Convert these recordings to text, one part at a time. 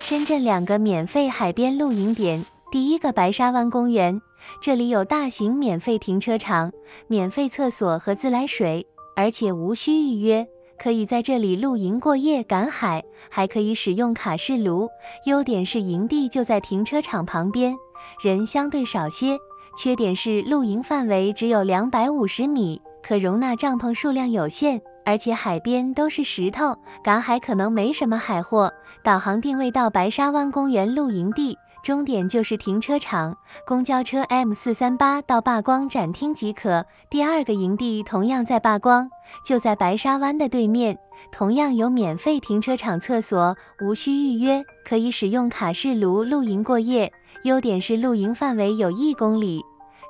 深圳2个免费海边露营点。第一个白沙湾公园，这里有大型免费停车场、免费厕所和自来水，而且无需预约，可以在这里露营过夜赶海，还可以使用卡式炉。优点是营地就在停车场旁边，人相对少些。缺点是露营范围只有250米，可容纳帐篷数量有限，而且海边都是石头，赶海可能没什么海货。导航定位到白沙湾公园露营地，终点就是停车场，公交车 M438到霸光展厅即可。第二个营地同样在霸光，就在白沙湾的对面，同样有免费停车场厕所，无需预约，可以使用卡式炉露营过夜。优点是露营范围有1公里，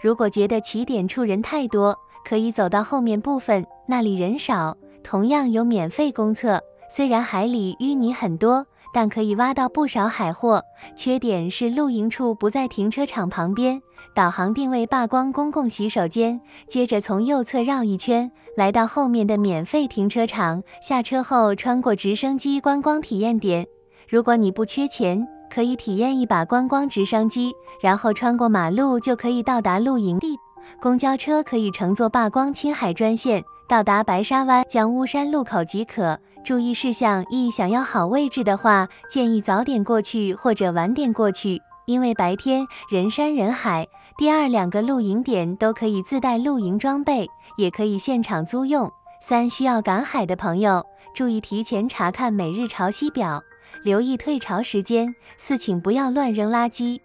如果觉得起点处人太多，可以走到后面部分，那里人少，同样有免费公厕。虽然海里淤泥很多，但可以挖到不少海货。缺点是露营处不在停车场旁边。导航定位霸光公共洗手间，接着从右侧绕一圈，来到后面的免费停车场，下车后穿过直升机观光体验点。如果你不缺钱，可以体验一把观光直升机，然后穿过马路就可以到达露营地。公交车可以乘坐霸光青海专线，到达白沙湾江乌山路口即可。注意事项一：想要好位置的话，建议早点过去或者晚点过去，因为白天人山人海。第二，2个露营点都可以自带露营装备，也可以现场租用。3，需要赶海的朋友，注意提前查看每日潮汐表，留意退潮时间。4，请不要乱扔垃圾。